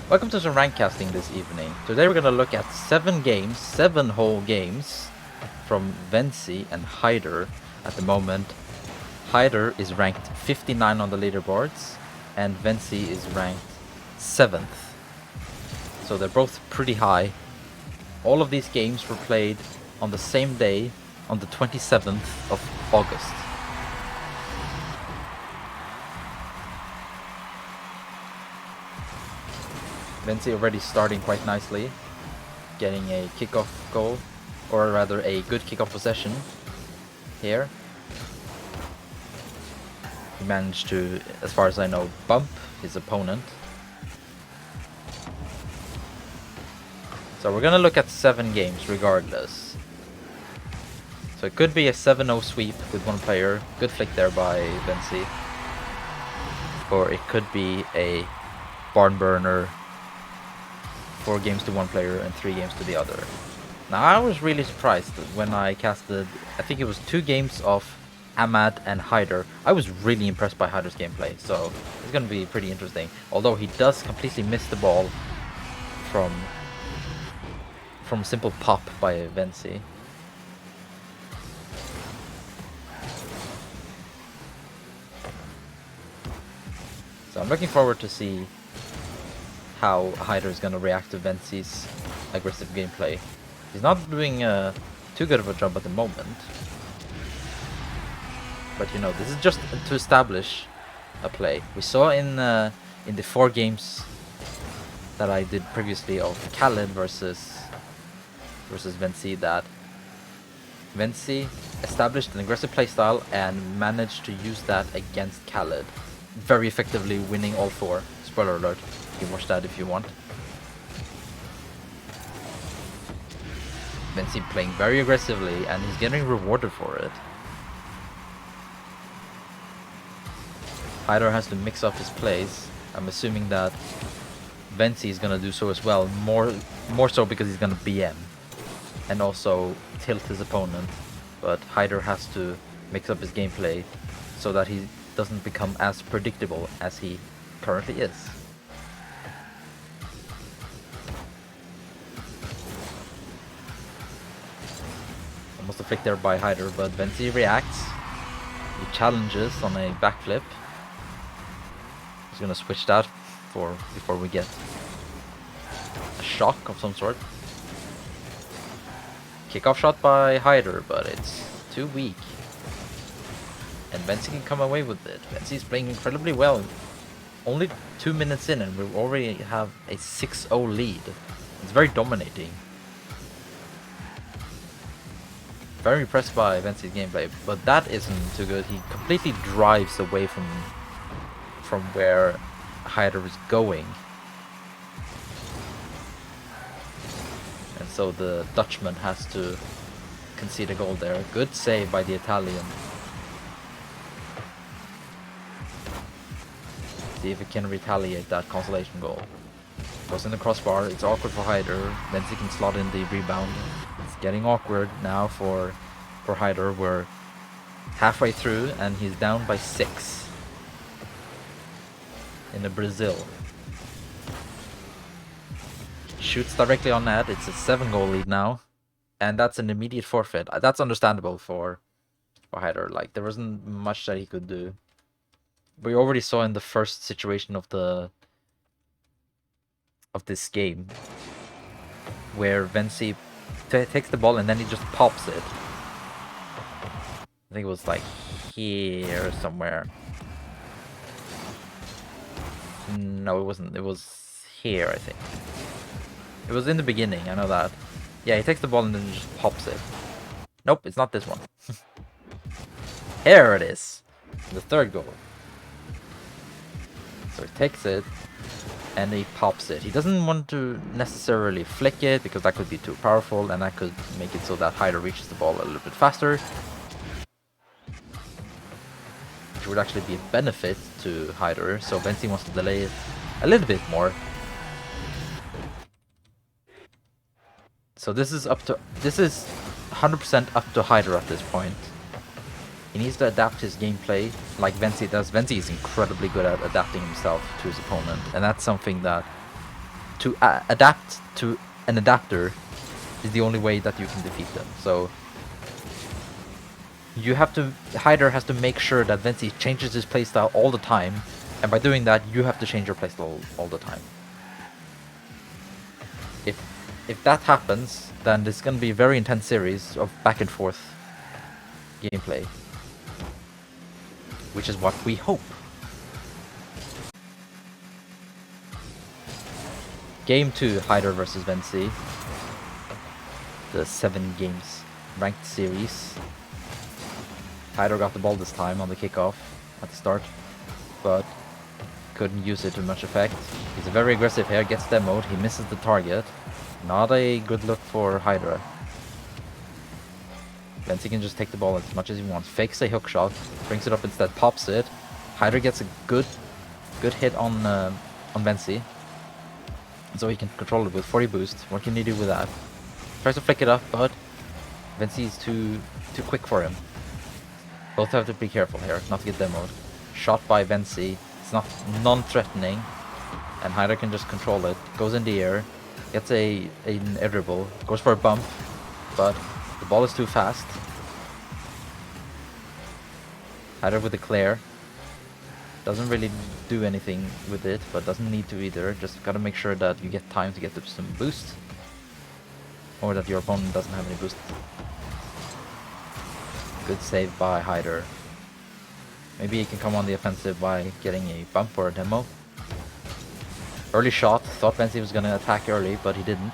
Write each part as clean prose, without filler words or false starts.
Welcome to some rank casting this evening. Today we're gonna look at 7 games, 7 whole games from Vensi and Hyderr at the moment. Hyderr is ranked 59 on the leaderboards and Vensi is ranked 7th. So they're both pretty high. All of these games were played on the same day, on the 27th of August. Vensi already starting quite nicely, getting a kickoff goal, or rather a good kickoff possession here. He managed to, as far as I know, bump his opponent. So we're gonna look at 7 games regardless. So it could be a 7-0 sweep with one player, good flick there by Vensi. Or it could be a barn burner, 4 games to one player and 3 games to the other. Now I was really surprised when I casted, I think it was 2 games of Ahmad and Hyderr. I was really impressed by Hyder's gameplay, so it's going to be pretty interesting. Although he does completely miss the ball from simple pop by Vensi. So I'm looking forward to see how Hyderr is going to react to Vensi's aggressive gameplay. He's not doing too good of a job at the moment. But you know, this is just to establish a play. We saw in the 4 games that I did previously of Khaled versus Vensi that Vensi established an aggressive playstyle and managed to use that against Khaled, very effectively winning all 4. Spoiler alert. You can watch that if you want. Vensi playing very aggressively and he's getting rewarded for it. Hyderr has to mix up his plays. I'm assuming that Vensi is gonna do so as well, more so because he's gonna BM and also tilt his opponent. But Hyderr has to mix up his gameplay so that he doesn't become as predictable as he currently is. Almost a flick there by Hyderr, but Vensi reacts. He challenges on a backflip. He's gonna switch that before we get a shock of some sort. Kickoff shot by Hyderr, but it's too weak. And Vensi can come away with it. Vensi's playing incredibly well. Only 2 minutes in and we already have a 6-0 lead. It's very dominating. Very impressed by Vensi's gameplay, but that isn't too good. He completely drives away from where Hyderr is going. And so the Dutchman has to concede a goal there. Good save by the Italian. See if he can retaliate that consolation goal. Goes in the crossbar, it's awkward for Hyderr. Vensi can slot in the rebound. It's getting awkward now for Hyderr. We're halfway through and he's down by 6 in the Brazil. Shoots directly on net. It's a 7-goal lead now, and that's an immediate forfeit. That's understandable for Hyderr. Like, there wasn't much that he could do. We already saw in the first situation of this game where Vensi takes the ball and then he just pops it. I think it was like here somewhere. No, it wasn't. It was here, I think. It was in the beginning, I know that. Yeah, he takes the ball and then just pops it. Nope, it's not this one. Here it is. The 3rd goal. So he takes it and he pops it. He doesn't want to necessarily flick it because that could be too powerful and that could make it so that Hyderr reaches the ball a little bit faster, which would actually be a benefit to Hyderr. So Vensi wants to delay it a little bit more. So this is 100% up to Hyderr at this point. He needs to adapt his gameplay like Vensi does. Vensi is incredibly good at adapting himself to his opponent, and that's something that to adapt to an adapter is the only way that you can defeat them. So you have to, Hyderr has to make sure that Vensi changes his playstyle all the time, and by doing that, you have to change your playstyle all the time. If that happens, then it's going to be a very intense series of back and forth gameplay, which is what we hope. Game 2, Hyderr versus Vensi. The 7 games ranked series. Hyderr got the ball this time on the kickoff at the start, but couldn't use it to much effect. He's a very aggressive here, gets demoed, he misses the target. Not a good look for Hyderr. Vensi can just take the ball as much as he wants. Fakes a hook shot, brings it up instead, pops it. Hyderr gets a good hit on Vensi, so he can control it with 40 boost. What can he do with that? Tries to flick it up, but Vensi is too quick for him. Both have to be careful here, not to get demoed. Shot by Vensi. It's not non-threatening, and Hyderr can just control it. Goes in the air, gets an air dribble, goes for a bump, but the ball is too fast. Hyderr with the clear. Doesn't really do anything with it, but doesn't need to either. Just gotta make sure that you get time to get some boost, or that your opponent doesn't have any boost. Good save by Hyderr. Maybe he can come on the offensive by getting a bump or a demo. Early shot. Thought Vensi was gonna attack early, but he didn't.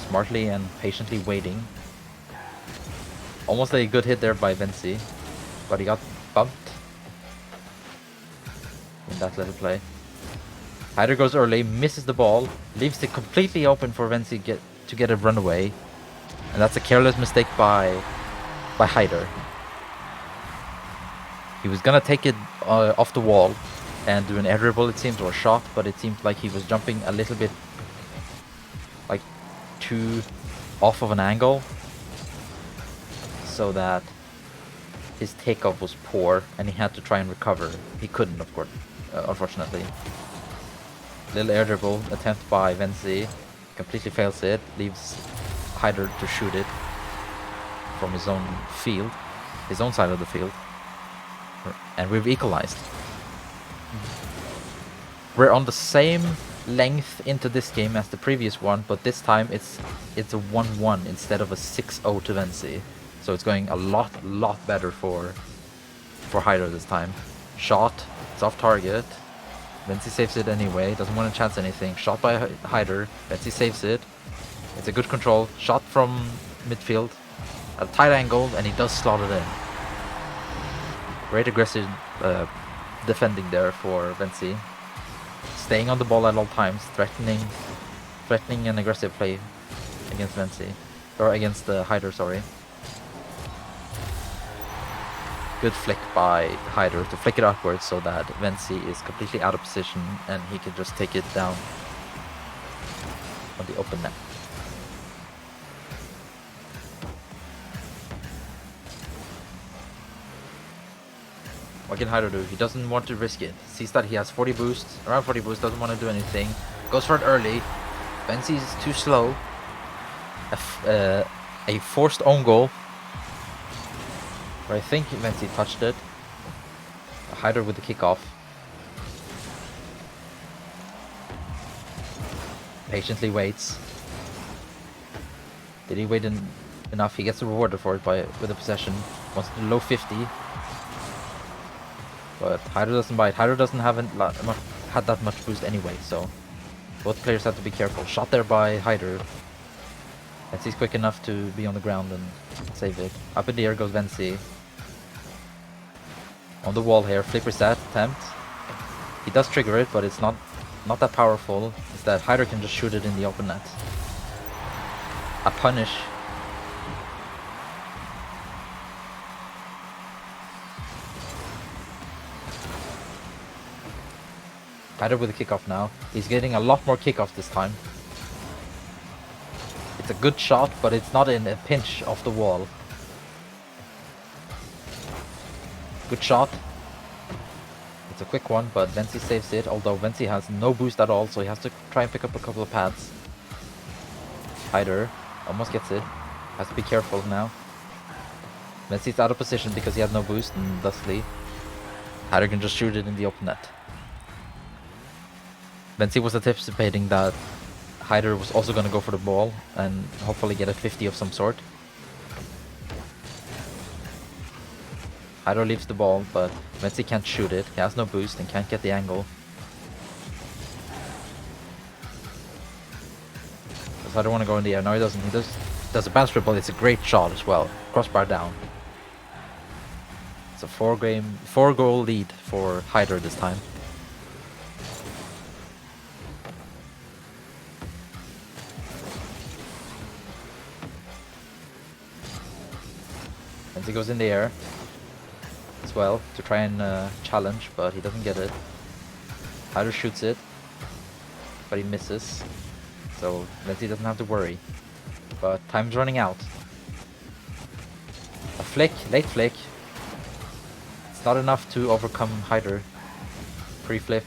Smartly and patiently waiting. Almost a good hit there by Vensi, but he got bumped in that little play. Hyderr goes early, misses the ball, leaves it completely open for Vensi to get a runaway, and that's a careless mistake by Hyderr. He was gonna take it off the wall and do an air dribble, it seems, or a shot, but it seemed like he was jumping a little bit like too off of an angle, so that his takeoff was poor and he had to try and recover. He couldn't, of course, unfortunately. Little air dribble attempt by Vensi, completely fails it, leaves Hyderr to shoot it from his own field, his own side of the field, and we've equalized. We're on the same length into this game as the previous one, but this time it's a 1-1 instead of a 6-0 to Vensi. So it's going a lot better for Hyderr this time. Shot, it's off target. Vensi saves it anyway, doesn't want to chance anything. Shot by Hyderr, Vensi saves it. It's a good control. Shot from midfield at a tight angle, and he does slot it in. Great aggressive defending there for Vensi. Staying on the ball at all times, threatening an aggressive play against Vensi, or against Hyderr, sorry. Good flick by Hyderr to flick it upwards so that Vensi is completely out of position and he can just take it down on the open net. What can Hyderr do? He doesn't want to risk it. Sees that he has 40 boost, around 40 boost, doesn't want to do anything. Goes for it early. Vensi is too slow. A forced own goal. But I think Vensi touched it. Hyderr with the kickoff. Patiently waits. Did he wait enough? He gets rewarded for it with a possession. Wants to low 50. But Hyderr doesn't bite. Hyderr doesn't have had that much boost anyway, so both players have to be careful. Shot there by Hyderr. Vensi's quick enough to be on the ground and save it. Up in the air goes Vensi. On the wall here, flip reset attempt. He does trigger it, but it's not that powerful. It's that Hyderr can just shoot it in the open net. A punish. Hyderr with the kickoff now. He's getting a lot more kickoff this time. It's a good shot, but it's not in a pinch off the wall. Good shot. It's a quick one, but Vensi saves it, although Vensi has no boost at all, so he has to try and pick up a couple of pads. Hyderr almost gets it. Has to be careful now. Vensi's out of position because he has no boost, and thusly Hyderr can just shoot it in the open net. Vensi was anticipating that Hyderr was also going to go for the ball and hopefully get a 50 of some sort. Hyderr leaves the ball, but Vensi can't shoot it. He has no boost and can't get the angle. Does Hyderr want to go in the air? No, he doesn't. He does a bounce dribble. It's a great shot as well. Crossbar down. It's a 4-goal lead for Hyderr this time. Vensi goes in the air as well to try and challenge, but he doesn't get it. Hyderr shoots it, but he misses. So Vensi doesn't have to worry. But time's running out. A flick, late flick. It's not enough to overcome Hyderr. Pre-flip,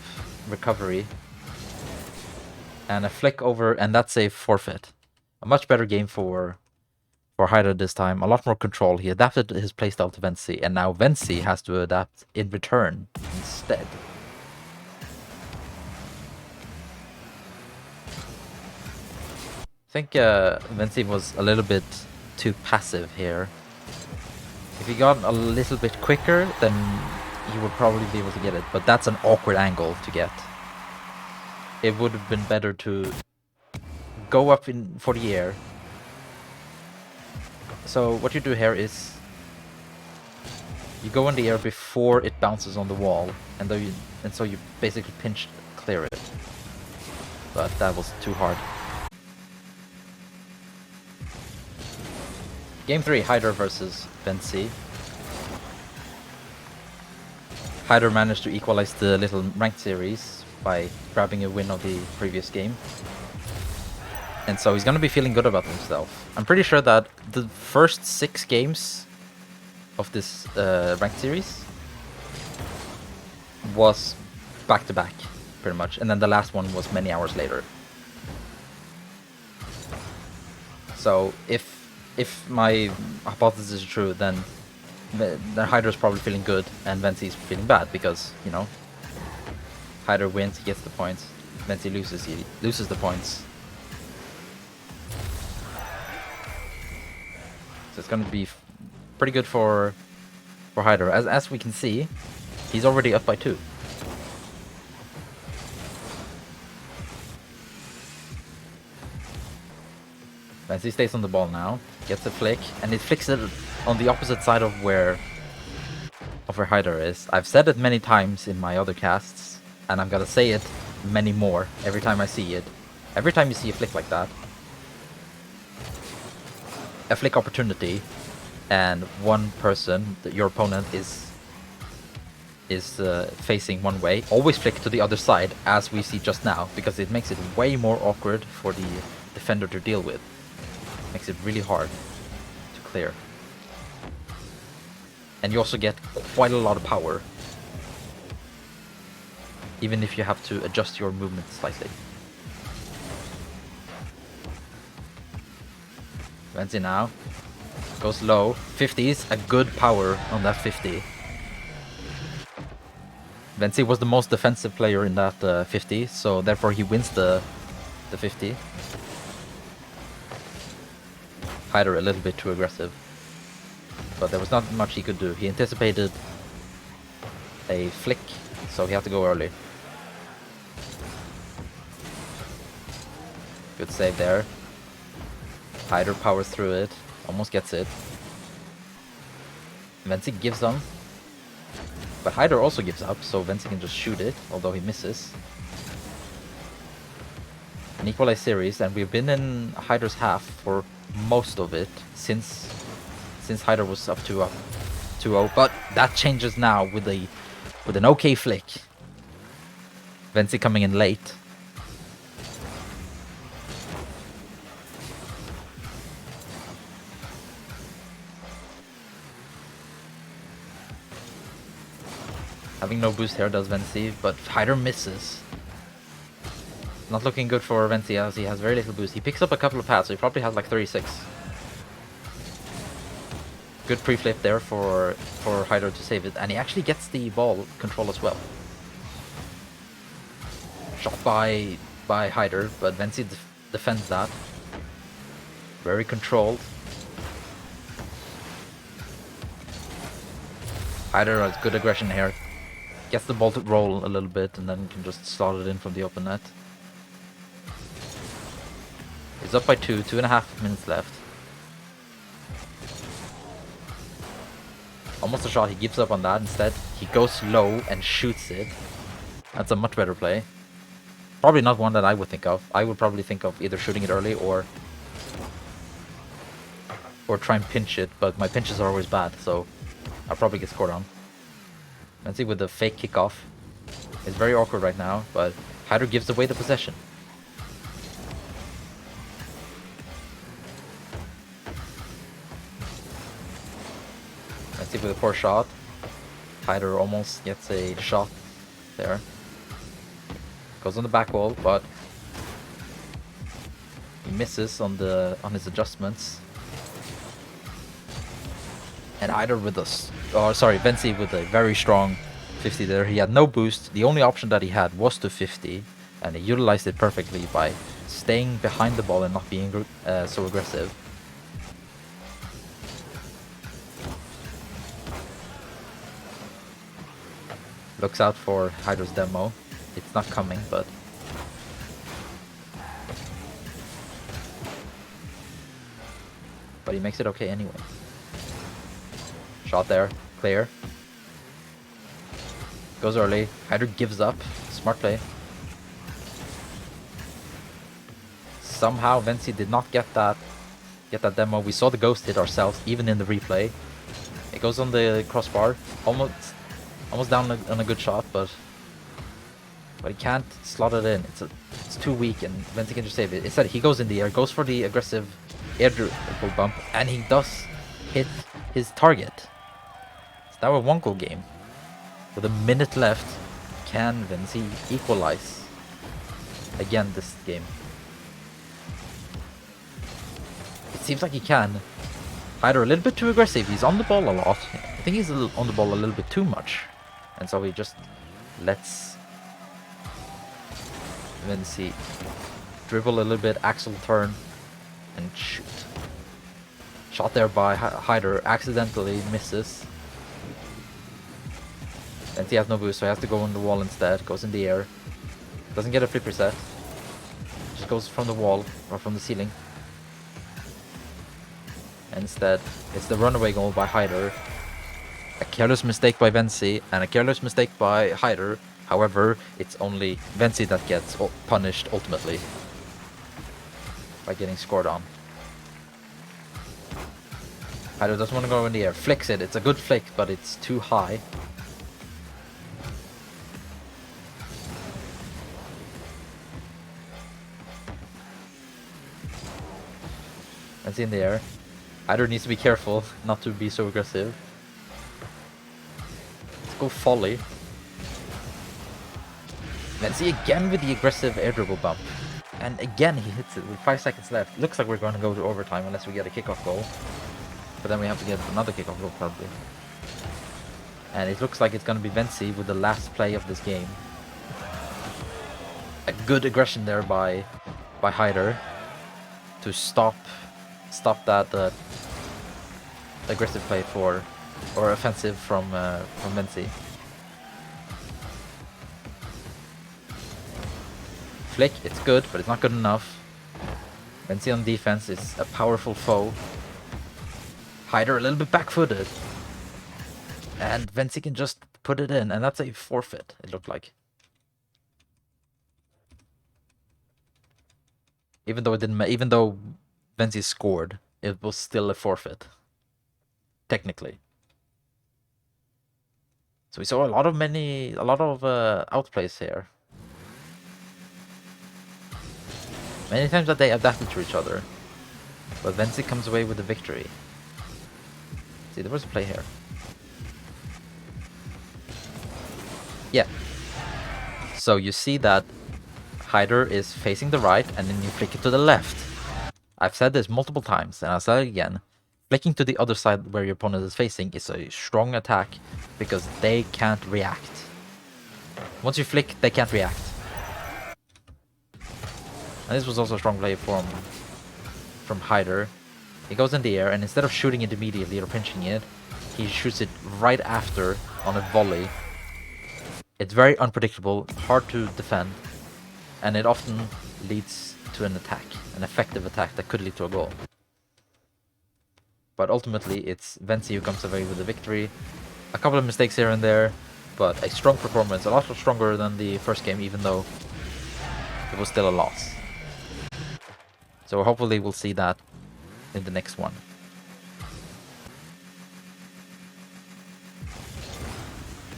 recovery. And a flick over, and that's a forfeit. A much better game for Hyderr this time. A lot more control. He adapted his playstyle to Vensi, and now Vensi has to adapt in return instead. I think Vensi was a little bit too passive here. If he got a little bit quicker, then he would probably be able to get it, but that's an awkward angle to get. It would have been better to go up for the air. So what you do here is you go in the air before it bounces on the wall, and so you basically pinch clear it. But that was too hard. Game 3, Hyderr versus Vensi. Hyderr managed to equalize the little ranked series by grabbing a win of the previous game. And so he's going to be feeling good about himself. I'm pretty sure that the first 6 games of this ranked series was back-to-back, pretty much. And then the last one was many hours later. So if my hypothesis is true, then Hyderr is probably feeling good and Vensi's feeling bad because, you know, Hyderr wins, he gets the points. Vensi loses, he loses the points. So it's going to be pretty good for Hyderr. As we can see, he's already up by 2. Vensi stays on the ball now, gets a flick, and it flicks it on the opposite side of where Hyderr is. I've said it many times in my other casts, and I'm gonna say it many more every time I see it. Every time you see a flick like that, a flick opportunity, and one person, your opponent, is facing one way, always flick to the other side, as we see just now, because it makes it way more awkward for the defender to deal with. Makes it really hard to clear. And you also get quite a lot of power, even if you have to adjust your movement slightly. Vensi now goes low. 50s, a good power on that 50. Vensi was the most defensive player in that 50, so therefore he wins the 50. Hyderr a little bit too aggressive, but there was not much he could do. He anticipated a flick, so he had to go early. Good save there. Hyderr powers through it, almost gets it. Vensi gives them, but Hyderr also gives up, so Vensi can just shoot it, although he misses. An equalized series, and we've been in Hyder's half for most of it since Hyderr was up 2-0, but that changes now with an okay flick. Vensi coming in late. Having no boost here does Vensi, but Hyderr misses. Not looking good for Vensi as he has very little boost. He picks up a couple of pads, so he probably has like 36. Good pre-flip there for Hyderr to save it, and he actually gets the ball control as well. Shot by Hyderr, but Vensi defends that. Very controlled. Hyderr has good aggression here. Gets the ball to roll a little bit and then can just slot it in from the open net. He's up by 2.5 minutes left. Almost a shot, he gives up on that. Instead, he goes low and shoots it. That's a much better play. Probably not one that I would think of. I would probably think of either shooting it early or try and pinch it, but my pinches are always bad, so I'll probably get scored on. Let's see with the fake kickoff. It's very awkward right now, but Hyderr gives away the possession. Let's see with a poor shot. Hyderr almost gets a shot there. Goes on the back wall, but he misses on his adjustments. And Hyderr with us, Vensi with a very strong 50 there. He had no boost. The only option that he had was to 50, and he utilized it perfectly by staying behind the ball and not being so aggressive. Looks out for Hyderr's demo. It's not coming, but he makes it okay anyway. Shot there, clear. Goes early. Hyderr gives up. Smart play. Somehow Vensi did not get that demo. We saw the ghost hit ourselves, even in the replay. It goes on the crossbar, almost down on a good shot, but he can't slot it in. It's too weak, and Vensi can just save it. Instead, he goes in the air, goes for the aggressive air dribble bump, and he does hit his target. It's now a 1-goal game. With a minute left, can Vensi equalize again this game? It seems like he can. Hyderr a little bit too aggressive. He's on the ball a lot. I think he's on the ball a little bit too much. And so he just lets Vensi dribble a little bit, axle turn, and shoot. Shot there by Hyderr, accidentally misses. Vensi has no boost, so he has to go on the wall instead. Goes in the air. Doesn't get a flip reset. Just goes from the wall, or from the ceiling. And instead, it's the runaway goal by Hyderr. A careless mistake by Vensi, and a careless mistake by Hyderr. However, it's only Vensi that gets punished ultimately by getting scored on. Hyderr doesn't want to go in the air. Flicks it. It's a good flick, but it's too high. Vensi in the air. Hyderr needs to be careful not to be so aggressive. Let's go volley. Vensi again with the aggressive air dribble bump. And again he hits it with 5 seconds left. Looks like we're going to go to overtime unless we get a kickoff goal. But then we have to get another kickoff goal probably. And it looks like it's going to be Vensi with the last play of this game. A good aggression there by Hyderr to stop that aggressive play or offensive from Vensi. Flick, it's good, but it's not good enough. Vensi on defense is a powerful foe. Hyderr a little bit back-footed. And Vensi can just put it in, and that's a forfeit, it looked like. Even though Vensi scored, it was still a forfeit. Technically. So we saw a lot of outplays here. Many times that they adapted to each other. But Vensi comes away with the victory. See, there was a play here. Yeah. So you see that Hyderr is facing the right, and then you flick it to the left. I've said this multiple times, and I'll say it again. Flicking to the other side where your opponent is facing is a strong attack, because they can't react. Once you flick, they can't react. And this was also a strong play from Hyderr. He goes in the air, and instead of shooting it immediately or pinching it, he shoots it right after on a volley. It's very unpredictable, hard to defend, and it often leads to an attack, an effective attack that could lead to a goal. But ultimately, it's Vensi who comes away with the victory. A couple of mistakes here and there, but a strong performance, a lot stronger than the first game, even though it was still a loss. So hopefully we'll see that in the next one.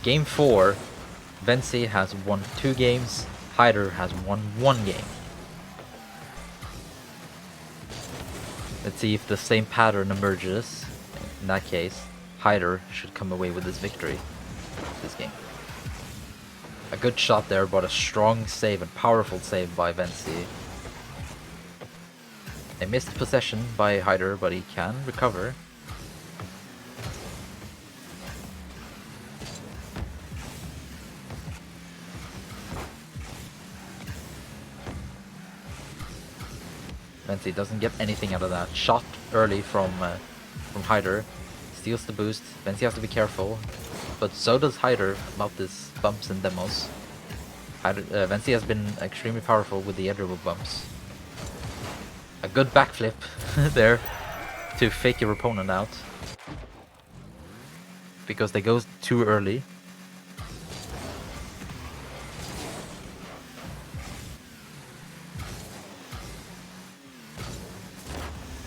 Game 4, Vensi has won 2 games, Hyderr has won 1 game. Let's see if the same pattern emerges. In that case, Hyderr should come away with this victory this game. A good shot there, but a strong save and powerful save by Vensi. A missed possession by Hyderr, but he can recover. Vensi doesn't get anything out of that. Shot early from Hyderr. Steals the boost. Vensi has to be careful. But so does Hyderr about this bumps and demos. Vensi has been extremely powerful with the edge bumps. A good backflip there to fake your opponent out. Because they go too early.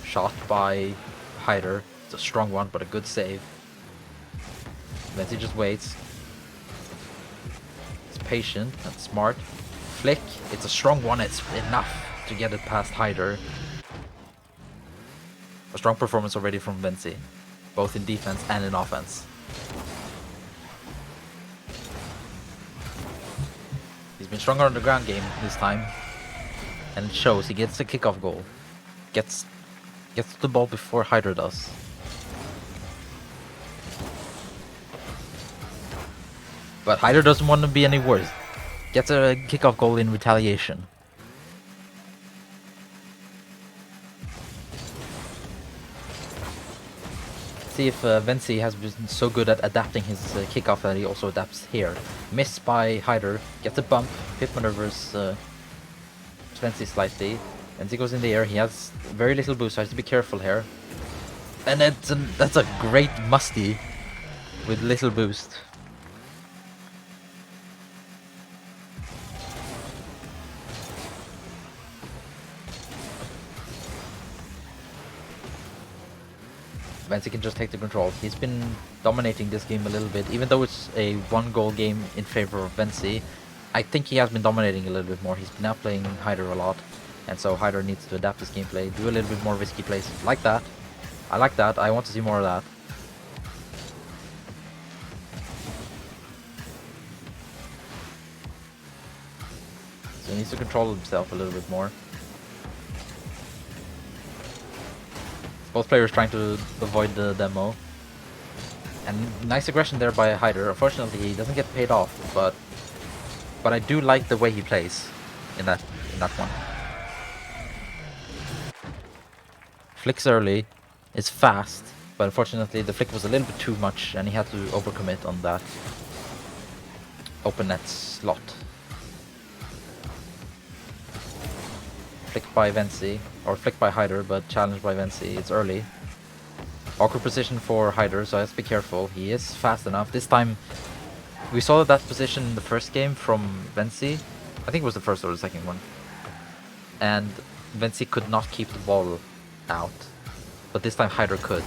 Shot by Hyderr. It's a strong one, but a good save. Vensi just waits. It's patient and smart. Flick. It's a strong one. It's enough to get it past Hyderr. A strong performance already from Vensi, both in defense and in offense. He's been stronger on the ground game this time, and it shows. He gets a kickoff goal. Gets the ball before Hyderr does. But Hyderr doesn't want to be any worse. Gets a kickoff goal in retaliation. See if Vensi has been so good at adapting his kickoff that he also adapts here. Missed by Hyderr. Gets a bump. Pit maneuvers Vensi slightly. Vensi goes in the air. He has very little boost, so he has to be careful here. And that's a great musty with little boost. Vensi can just take the control. He's been dominating this game a little bit, even though it's a 1-goal game in favor of Vensi. I think he has been dominating a little bit more. He's been outplaying Hyderr a lot, and so Hyderr needs to adapt his gameplay, do a little bit more risky plays like that. I like that. I want to see more of that. So he needs to control himself a little bit more. Both players trying to avoid the demo. And nice aggression there by Hyderr. Unfortunately, he doesn't get paid off, but I do like the way he plays in that one. Flicks early, is fast, but unfortunately the flick was a little bit too much, and he had to overcommit on that open net slot. Flicked by Vensi, or flicked by Hyderr, but challenged by Vensi. It's early. Awkward position for Hyderr, so I have to be careful. He is fast enough. This time, we saw that position in the first game from Vensi. I think it was the first or the second one. And Vensi could not keep the ball out. But this time Hyderr could.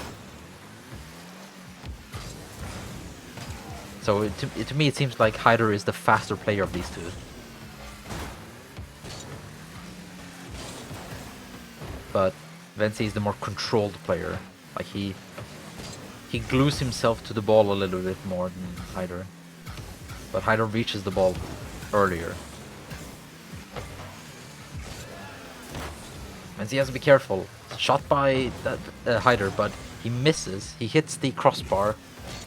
So to me it seems like Hyderr is the faster player of these two. But Vensi is the more controlled player. Like he glues himself to the ball a little bit more than Hyderr. but Hyderr reaches the ball earlier. And he has to be careful. Shot by Hyderr, but he misses. He hits the crossbar,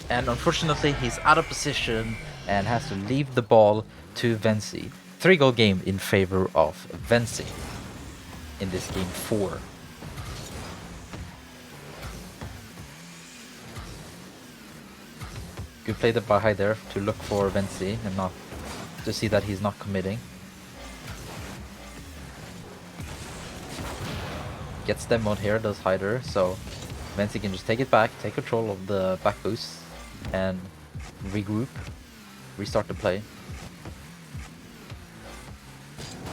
and unfortunately he's out of position and has to leave the ball to Vensi. 3-goal game in favor of Vensi in this game 4. Good play by Hyderr to look for Vensi and not to see that he's not committing. Gets demoed here, does Hyderr, so Vensi can just take it back, take control of the back boost, and regroup, restart the play.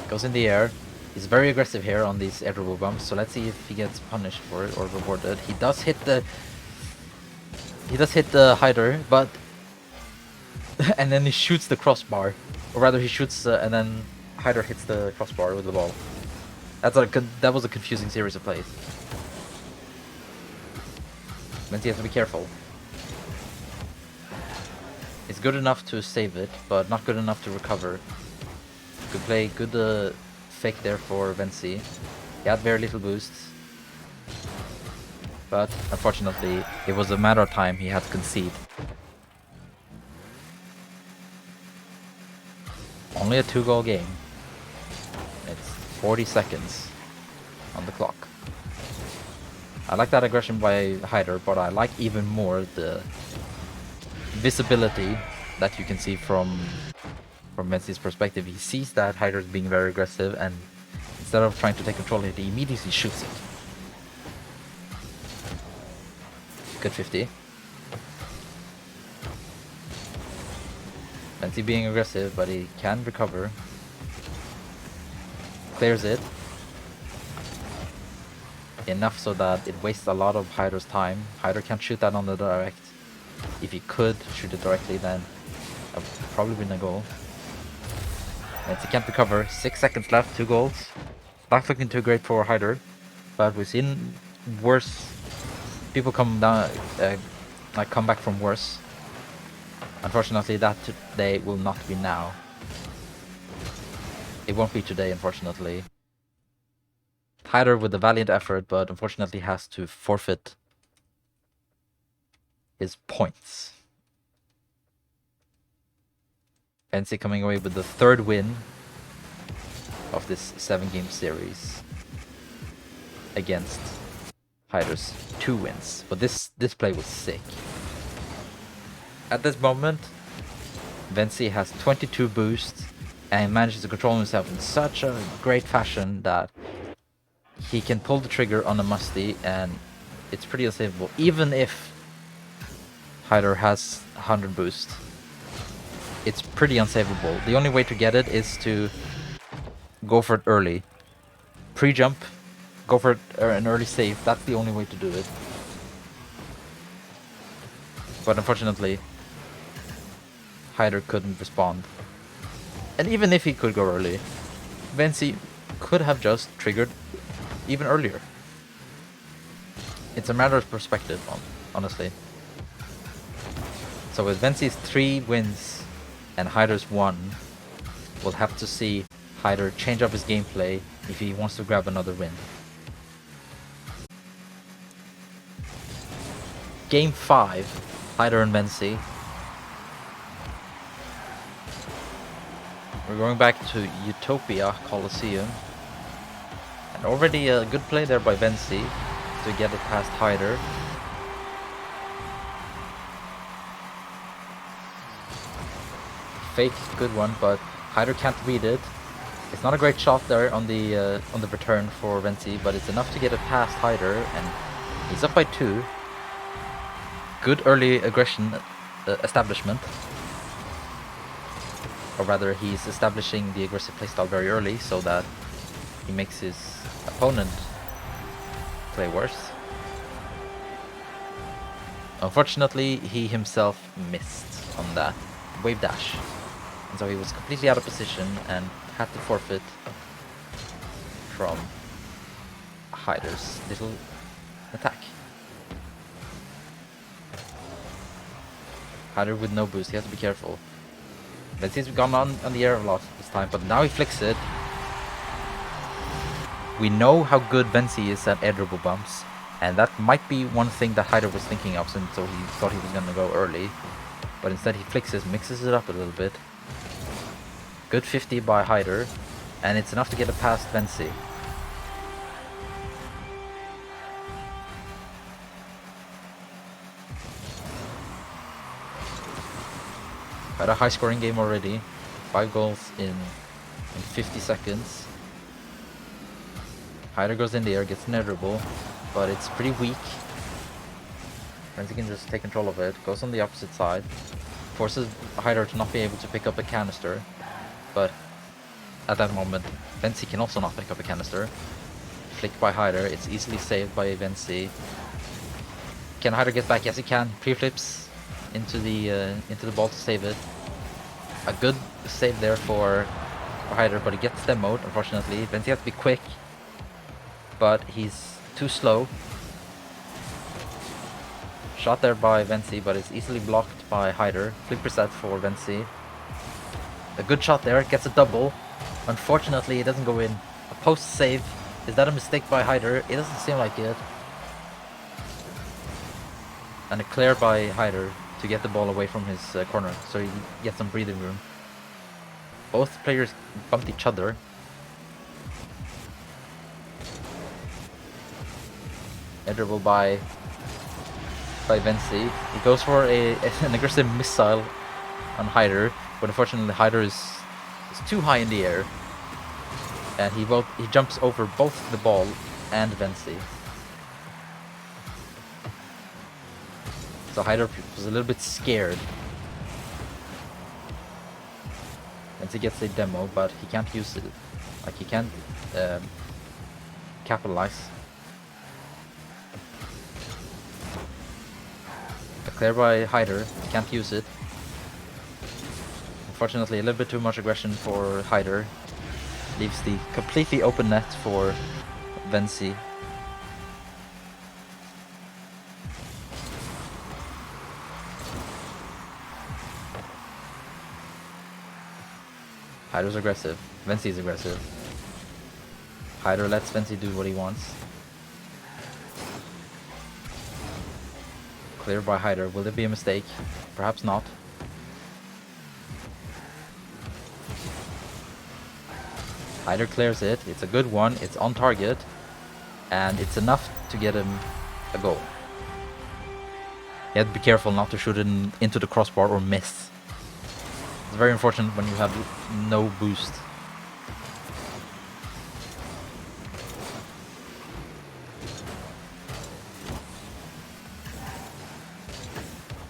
Goes in the air. He's very aggressive here on these air dribble bumps, so let's see if he gets punished for it or rewarded. He does hit the Hyderr, but and then he shoots the crossbar, or rather he shoots and then Hyderr hits the crossbar with the ball. That was a confusing series of plays. Vensi has to be careful. It's good enough to save it, but not good enough to recover. Good play, good fake there for Vensi. He had very little boosts, but unfortunately it was a matter of time he had to concede. Only a 2-goal game. It's 40 seconds on the clock. I like that aggression by Hyderr, but I like even more the visibility that you can see from Vensi's perspective. He sees that Hyderr is being very aggressive, and instead of trying to take control of it, he immediately shoots it. Good 50. Vensi being aggressive, but he can recover. Clears it. Enough so that it wastes a lot of Hyder's time. Hyderr can't shoot that on the direct. If he could shoot it directly, then that would probably been a goal. Vensi can't recover. 6 seconds left, 2 goals. Not looking too great for Hyderr, but we've seen worse people come down, come back from worse. Unfortunately, that today will not be now. It won't be today, unfortunately. Hyderr with a valiant effort, but unfortunately has to forfeit his points. Vensi coming away with the 3rd win of this 7-game series against Hyderr's 2 wins. But this play was sick. At this moment, Vensi has 22 boosts and manages to control himself in such a great fashion that he can pull the trigger on a musty, and it's pretty unsavable. Even if Hyderr has 100 boost, it's pretty unsavable. The only way to get it is to go for it early. Pre-jump, go for it, an early save. That's the only way to do it. But unfortunately, Hyderr couldn't respond. And even if he could go early, Vensi could have just triggered even earlier. It's a matter of perspective, honestly. So with Vensi's 3 wins and Hyderr's 1, we'll have to see Hyderr change up his gameplay if he wants to grab another win. Game 5, Hyderr and Vensi. We're going back to Utopia Coliseum. And already a good play there by Vensi to get it past Hyderr. Fake, good one, but Hyderr can't read it. It's not a great shot there on the return for Vensi, but it's enough to get it past Hyderr, and he's up by 2. Good early aggression establishment. Or rather, he's establishing the aggressive playstyle very early so that he makes his opponent play worse. Unfortunately, he himself missed on that wave dash. And so he was completely out of position and had to forfeit from Hyderr's little attack. Hyderr with no boost, he has to be careful. Vensi's gone on the air a lot this time, but now he flicks it. We know how good Vensi is at air dribble bumps, and that might be one thing that Hyderr was thinking of, since so he thought he was going to go early. But instead he flicks it, mixes it up a little bit. Good 50 by Hyderr, and it's enough to get it past Vensi. Had a high scoring game already. 5 goals in 50 seconds. Hyderr goes in the air, gets an air dribble, but it's pretty weak. Vensi can just take control of it, goes on the opposite side, forces Hyderr to not be able to pick up a canister, but at that moment Vensi can also not pick up a canister. Flicked by Hyderr, it's easily saved by Vensi. Can Hyderr get back? Yes he can. Pre-flips into the ball to save it. A good save there for Hyderr, but he gets demoed, unfortunately. Vensi has to be quick, but he's too slow. Shot there by Vensi, but it's easily blocked by Hyderr. Flick reset for Vensi. A good shot there, gets a double. Unfortunately, it doesn't go in. A post save. Is that a mistake by Hyderr? It doesn't seem like it. And a clear by Hyderr to get the ball away from his corner, so he gets some breathing room. Both players bumped each other. Air dribble by Vensi. He goes for an aggressive missile on Hyderr, but unfortunately Hyderr is too high in the air, and he jumps over both the ball and Vensi. So Hyderr was a little bit scared. Vensi gets a demo, but he can't use it. Like, he can't capitalize. A clear by Hyderr, can't use it. Unfortunately, a little bit too much aggression for Hyderr. Leaves the completely open net for Vensi. Hyder's aggressive. Vensi's aggressive. Hyderr lets Vensi do what he wants. Clear by Hyderr. Will there be a mistake? Perhaps not. Hyderr clears it. It's a good one. It's on target. And it's enough to get him a goal. You have to be careful not to shoot it into the crossbar or miss. It's very unfortunate when you have no boost.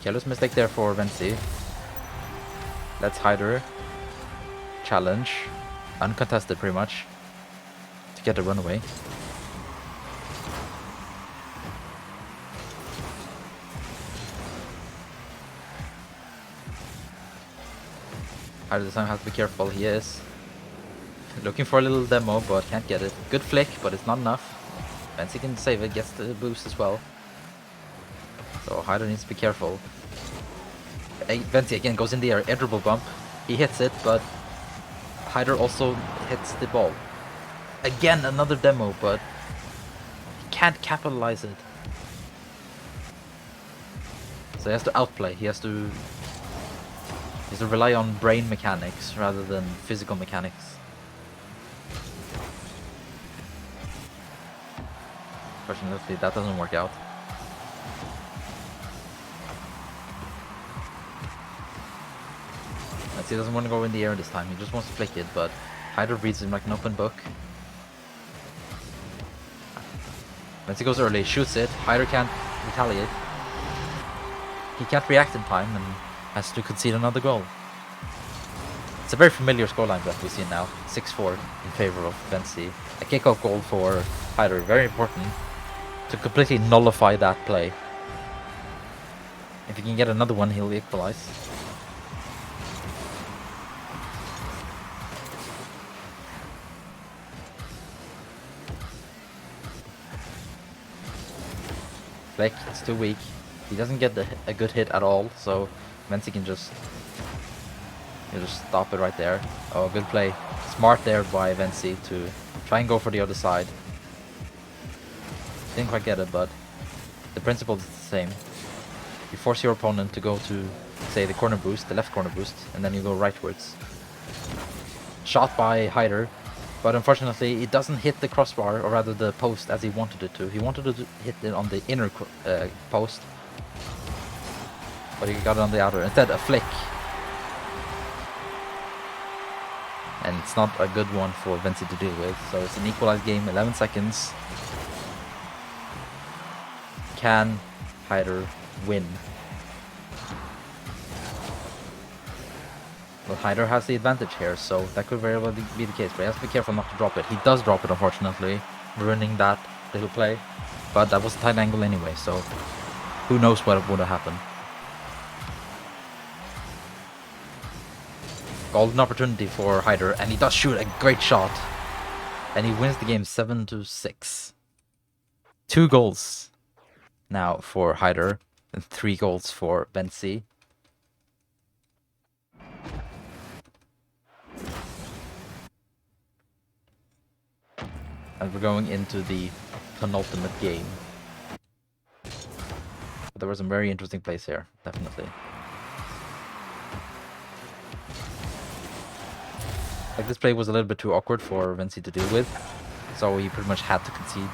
Careless mistake there for Vensi. Let's Hyderr challenge, uncontested pretty much, to get the runaway. Hyderr this time has to be careful. He is looking for a little demo, but can't get it. Good flick, but it's not enough. Vensi can save it, gets the boost as well. So Hyderr needs to be careful. Vensi again goes in the air dribble bump. He hits it, but Hyderr also hits the ball. Again, another demo, but he can't capitalize it. So he has to outplay. He has to rely on brain mechanics rather than physical mechanics. Fortunately, that doesn't work out. He doesn't want to go in the air this time, he just wants to flick it, but Hyderr reads him like an open book. Vensi goes early, shoots it, Hyderr can't retaliate. He can't react in time and has to concede another goal. It's a very familiar scoreline that we see now, 6-4 in favor of Vensi. A kickoff goal for Hyderr, very important to completely nullify that play. If he can get another one, he'll equalize. Flick, it's too weak. He doesn't get a good hit at all, so Vensi can just You just stop it right there. Oh, good play. Smart there by Vensi to try and go for the other side. Didn't quite get it, but the principle is the same. You force your opponent to go to, say, the corner boost, the left corner boost, and then you go rightwards. Shot by Hyderr, but unfortunately it doesn't hit the crossbar, or rather the post, as he wanted it to. He wanted to hit it on the inner post, but he got it on the outer. Instead, a flick. And it's not a good one for Vensi to deal with, so it's an equalized game, 11 seconds. Can Hyderr win? Well, Hyderr has the advantage here, so that could very well be the case, but he has to be careful not to drop it. He does drop it, unfortunately, ruining that little play, but that was a tight angle anyway, so who knows what would have happened. Golden opportunity for Hyderr, and he does shoot a great shot, and he wins the game 7-6. 2 goals now for Hyderr, and 3 goals for Vensi. And we're going into the penultimate game. But there were some very interesting plays here, definitely. Like, this play was a little bit too awkward for Vensi to deal with, so he pretty much had to concede.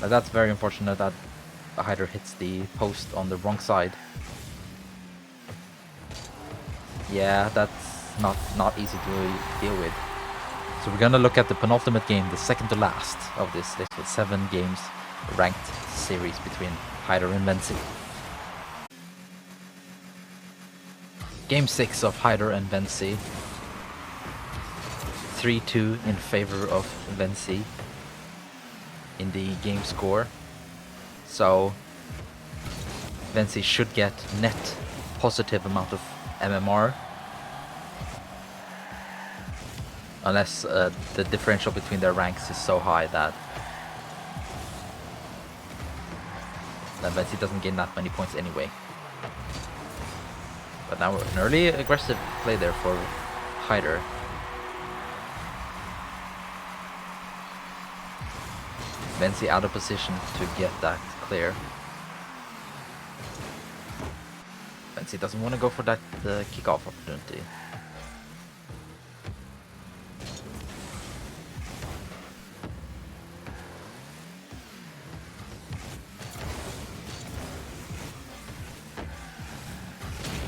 Now that's very unfortunate that Hyderr hits the post on the wrong side. Yeah, that's not easy to deal with. So we're gonna look at the penultimate game, the second to last of this list, with 7 games ranked series between Hyderr and Vensi. Game 6 of Hyderr and Vensi. 3-2 in favor of Vensi in the game score. So Vensi should get net positive amount of MMR. Unless the differential between their ranks is so high that Vensi doesn't gain that many points anyway. But now an early aggressive play there for Hyderr. Vensi out of position to get that clear. Vensi doesn't want to go for that kickoff opportunity.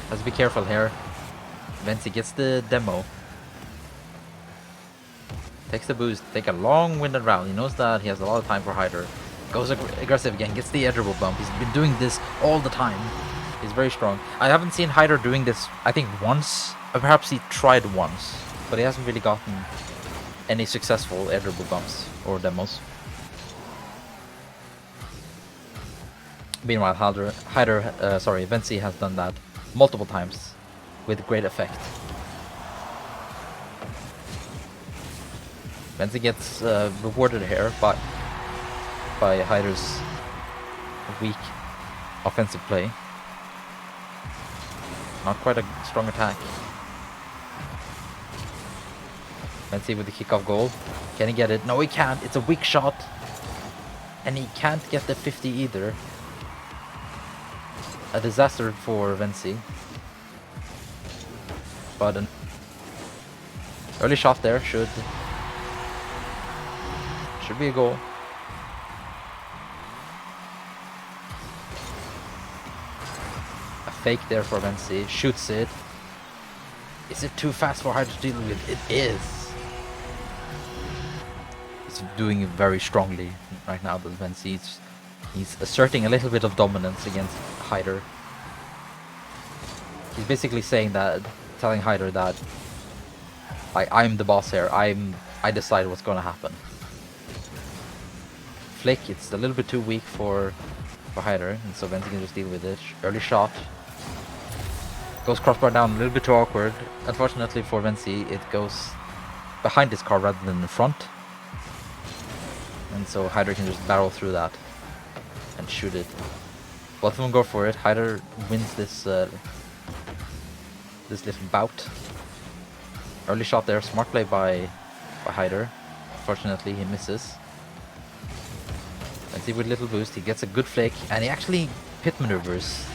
Has to be careful here. Vensi gets the demo. Takes the boost, take a long-winded route. He knows that he has a lot of time for Hyderr. Goes aggressive again, gets the edgeable bump. He's been doing this all the time. He's very strong. I haven't seen Hyderr doing this, I think, once. Or perhaps he tried once, but he hasn't really gotten any successful edgeable bumps or demos. Meanwhile, Vensi has done that multiple times with great effect. Vensi gets rewarded here by Hyder's weak offensive play. Not quite a strong attack. Vensi with the kickoff goal. Can he get it? No, he can't. It's a weak shot. And he can't get the 50 either. A disaster for Vensi. But an early shot there should be a goal. A fake there for Vensi. Shoots it. Is it too fast for Hyderr to deal with? It is. He's doing it very strongly right now, but Vensi, he's asserting a little bit of dominance against Hyderr. He's basically saying that, telling Hyderr that I'm the boss here. I decide what's going to happen. Flick, it's a little bit too weak for Hyderr, and so Vensi can just deal with it. Early shot. Goes crossbar down, a little bit too awkward. Unfortunately for Vensi, it goes behind his car rather than in front. And so Hyderr can just barrel through that and shoot it. Both of them go for it. Hyderr wins this this little bout. Early shot there, smart play by Hyderr. Fortunately, he misses. Vensi with little boost, he gets a good flick, and he actually pit maneuvers.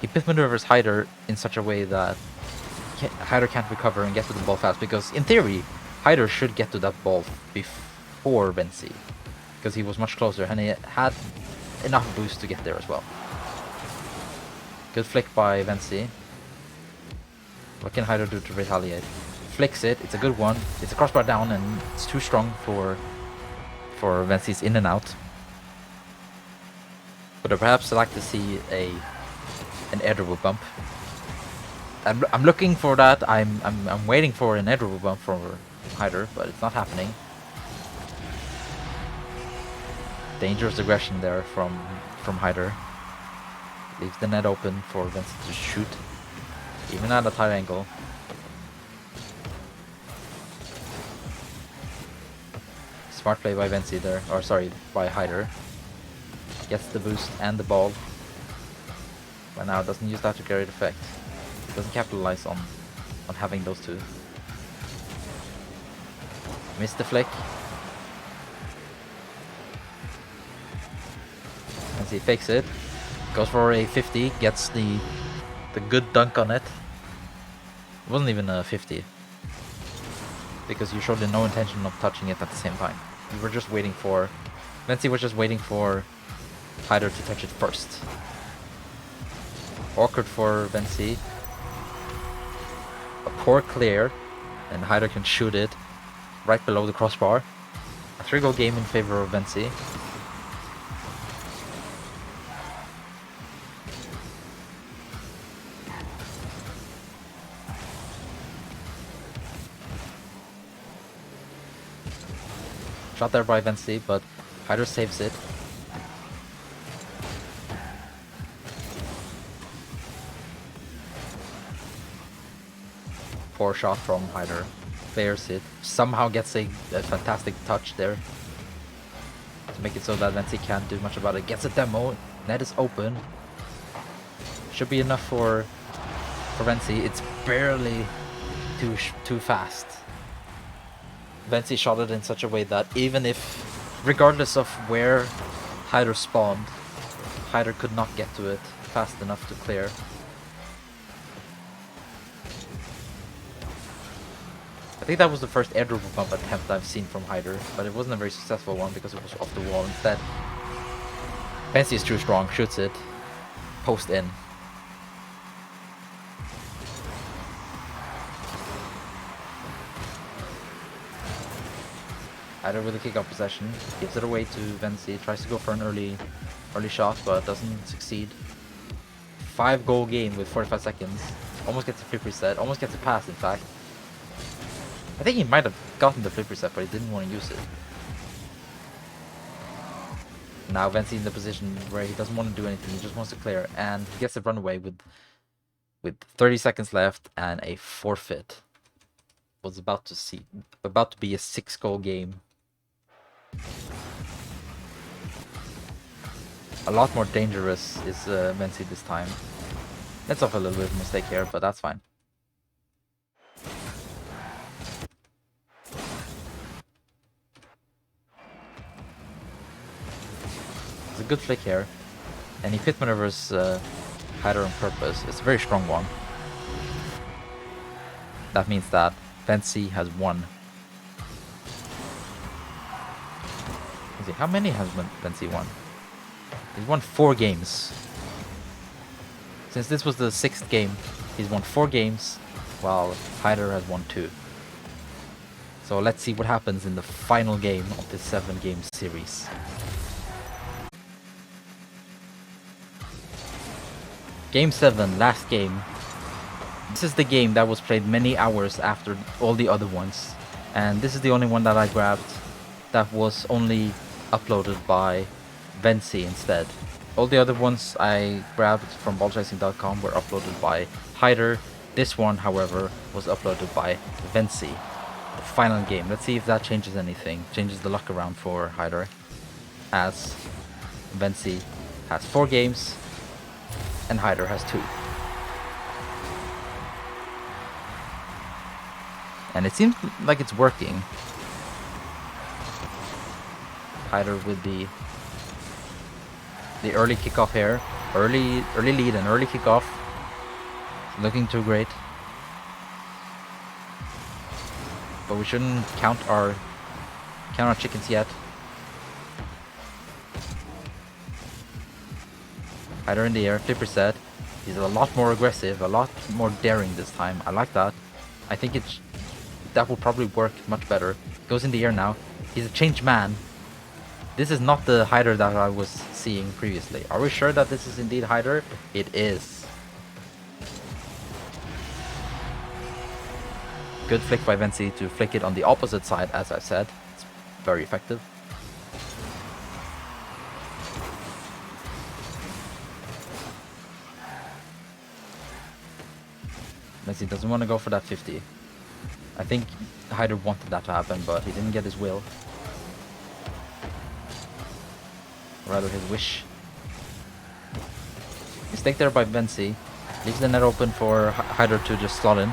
He pit maneuvers Hyderr in such a way that Hyderr can't recover and get to the ball fast, because in theory, Hyderr should get to that ball before Vensi, because he was much closer and he had enough boost to get there as well. Good flick by Vensi. What can Hyderr do to retaliate? Flicks it, it's a good one. It's a crossbar down and it's too strong for Vensi's in and out. But I'd perhaps like to see an air dribble bump. I'm looking for that. I'm waiting for an air dribble bump from Hyderr, but it's not happening. Dangerous aggression there from Hyderr. Leaves the net open for Vensi to shoot, even at a tight angle. Smart play by Vensi there, or sorry, by Hyderr. Gets the boost and the ball, but now doesn't use that to great effect. Doesn't capitalize on having those two. Missed the flick. Vensi fakes it. Goes for a 50, gets the good dunk on it. It wasn't even a 50, because you showed no intention of touching it at the same time. You were just waiting for... Vensi was just waiting for Hyderr to touch it first. Awkward for Vensi. A poor clear, and Hyderr can shoot it right below the crossbar. A 3-goal game in favor of Vensi. Shot there by Vensi, but Hyderr saves it. Poor shot from Hyderr. Clears it. Somehow gets a fantastic touch there to make it so that Vensi can't do much about it. Gets a demo. Net is open. Should be enough for Vensi. It's barely too fast. Vensi shot it in such a way that even if, regardless of where Hyderr spawned, Hyderr could not get to it fast enough to clear. I think that was the first air dribble bump attempt I've seen from Hyderr, but it wasn't a very successful one because it was off the wall instead. Vensi is too strong, shoots it, post in. Hyderr with a kick-out possession, gives it away to Vensi, tries to go for an early shot, but doesn't succeed. 5-goal game with 45 seconds. Almost gets a flip reset, almost gets a pass in fact. I think he might have gotten the flip reset, but he didn't want to use it. Now Vensi in the position where he doesn't want to do anything, he just wants to clear, and he gets a runaway with 30 seconds left and a forfeit. Was about to be a 6-goal game. A lot more dangerous is Vensi this time. Let's off a little bit of a mistake here, but that's fine. It's a good flick here, and he pit maneuvers Hyderr on purpose. It's a very strong one. That means that Vensi has won. Let's see, how many has Vensi won? He's won 4 games. Since this was the 6th game, he's won 4 games, while Hyderr has won 2. So let's see what happens in the final game of this 7-game series. Game 7, last game. This is the game that was played many hours after all the other ones, and this is the only one that I grabbed that was only uploaded by Vensi instead. All the other ones I grabbed from ballchasing.com were uploaded by Hyderr. This one, however, was uploaded by Vensi. The final game. Let's see if that changes anything, changes the luck around for Hyderr. as Vensi has 4 games and Hyderr has 2. And it seems like it's working. Hyderr with the early kickoff here. Early lead and early kickoff. Looking too great. But we shouldn't count our chickens yet. Hyderr in the air, flipper set. He's a lot more aggressive, a lot more daring this time. I like that. I think that will probably work much better. Goes in the air now. He's a changed man. This is not the Hyderr that I was seeing previously. Are we sure that this is indeed Hyderr? It is. Good flick by Vensi to flick it on the opposite side, as I said. It's very effective. Vensi doesn't want to go for that 50. I think Hyderr wanted that to happen, but he didn't get his will. Or rather, his wish. Mistake there by Vensi. Leaves the net open for Hyderr to just slot in.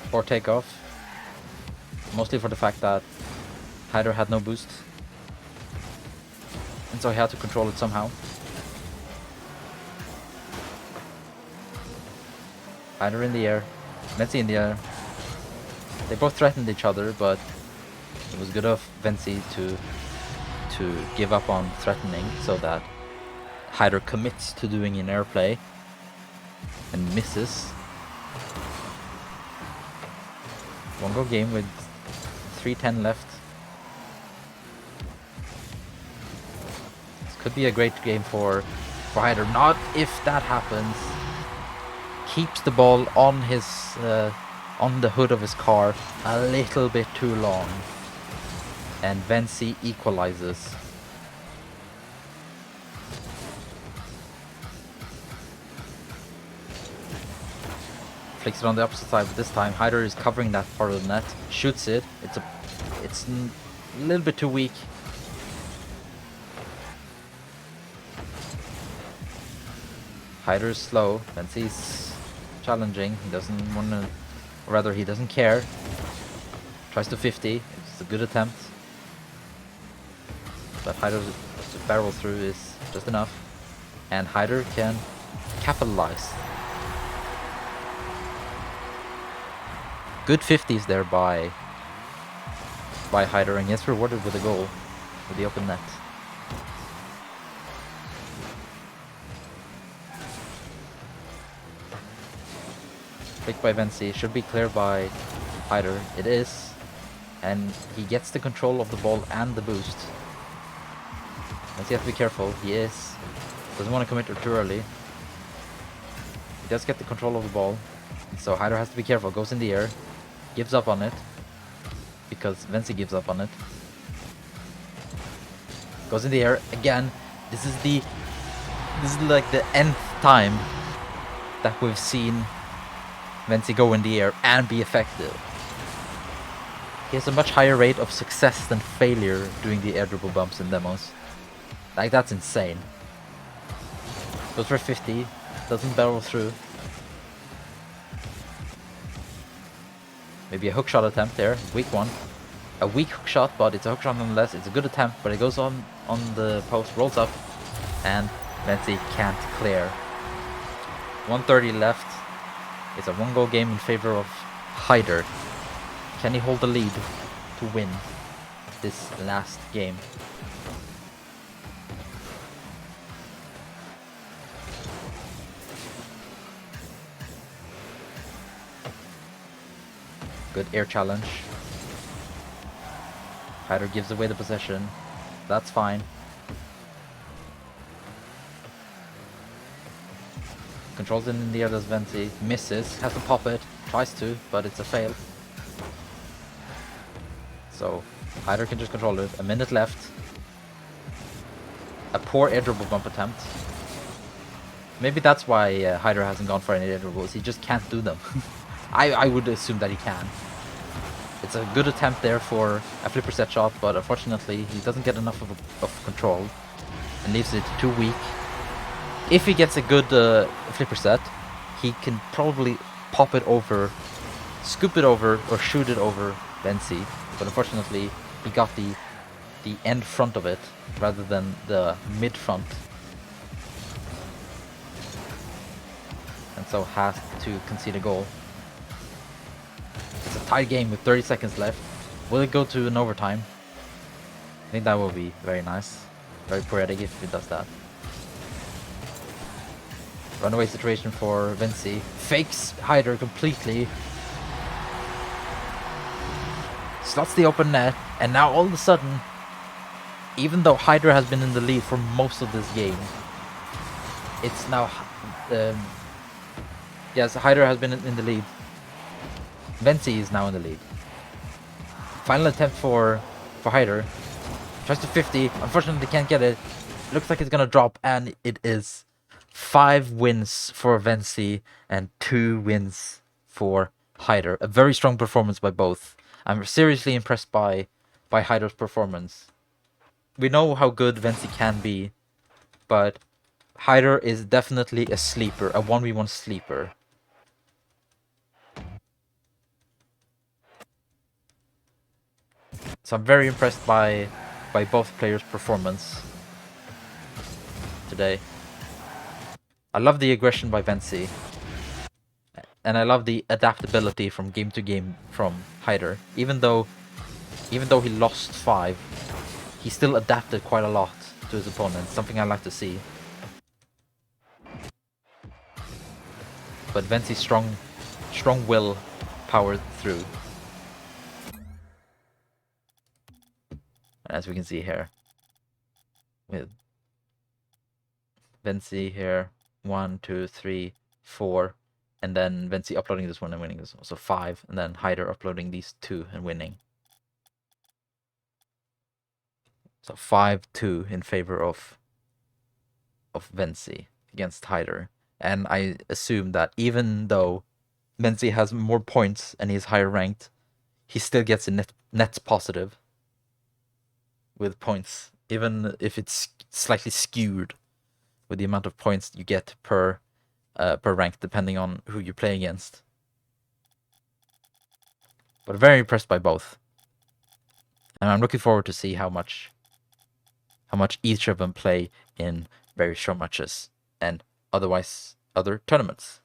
Poor takeoff. Mostly for the fact that Hyderr had no boost. And so he had to control it somehow. Hyderr in the air. Vensi in the air. They both threatened each other, but it was good of Vensi to give up on threatening so that Hyderr commits to doing an air play and misses. One go game with 3:10 left. This could be a great game for Hyderr. Not if that happens. Keeps the ball on his on the hood of his car a little bit too long, and Vensi equalizes. Flicks it on the opposite side, but this time Hyderr is covering that part of the net. Shoots it. It's a little bit too weak. Hyderr is slow. Vensi's challenging. He doesn't want to, or rather, he doesn't care. Tries to 50. It's a good attempt, but Hyderr's barrel through is just enough, and Hyderr can capitalize. Good 50s there by Hyderr, and gets rewarded with a goal with the open net. Flick by Vensi, should be cleared by Hyderr. It is, and he gets the control of the ball and the boost. Vensi has to be careful. He doesn't want to commit too early. He does get the control of the ball, so Hyderr has to be careful. Goes in the air. Gives up on it because Vensi gives up on it. Goes in the air again. This is like the nth time that we've seen Vensi go in the air and be effective. He has a much higher rate of success than failure doing the air dribble bumps in demos. Like, that's insane. Goes for 50, doesn't barrel through. Maybe a hook shot attempt there, weak one. A weak hook shot, but it's a hook shot nonetheless. It's a good attempt, but it goes on the post, rolls up, and Vensi can't clear. 1:30 left. It's a 1-goal game in favor of Hyderr. Can he hold the lead to win this last game? Good air challenge. Hyderr gives away the possession. That's fine. Controls it in the air, does Vensi. Misses. Has to pop it. Tries to, but it's a fail. So Hyderr can just control it. A minute left. a poor air dribble bump attempt. Maybe that's why Hyderr hasn't gone for any air dribbles. He just can't do them. I would assume that he can. It's a good attempt there for a flipper set shot, but unfortunately he doesn't get enough of control and leaves it too weak. If he gets a good flipper set, he can probably pop it over, scoop it over, or shoot it over Vensi. But unfortunately, he got the end front of it rather than the mid front, and so has to concede a goal. It's a tied game with 30 seconds left. Will it go to an overtime? I think that will be very nice. Very poetic if it does that. Runaway situation for Vensi. Fakes Hyderr completely. Slots the open net. And now all of a sudden, even though Hyderr has been in the lead for most of this game, it's now... yes, Hyderr has been in the lead. Vensi is now in the lead. Final attempt for Hyderr. Tries to 50. Unfortunately, can't get it. Looks like it's gonna drop, and it is 5 wins for Vensi and 2 wins for Hyderr. A very strong performance by both. I'm seriously impressed by Hyder's performance. We know how good Vensi can be, but Hyderr is definitely a sleeper, a 1v1 sleeper. So I'm very impressed by both players' performance today. I love the aggression by Vensi, and I love the adaptability from game to game from Hyderr. Even though he lost 5, he still adapted quite a lot to his opponents, something I like to see. But Vensi's strong will powered through. As we can see here, with Vensi here, 1, 2, 3, 4, and then Vensi uploading this one and winning this one, so 5, and then Hyderr uploading these 2 and winning. So 5-2 in favor of Vensi against Hyderr. And I assume that even though Vensi has more points and he's higher ranked, he still gets a net positive with points, even if it's slightly skewed with the amount of points you get per rank, depending on who you play against. But very impressed by both, and I'm looking forward to see how much each of them play in very short matches and other tournaments.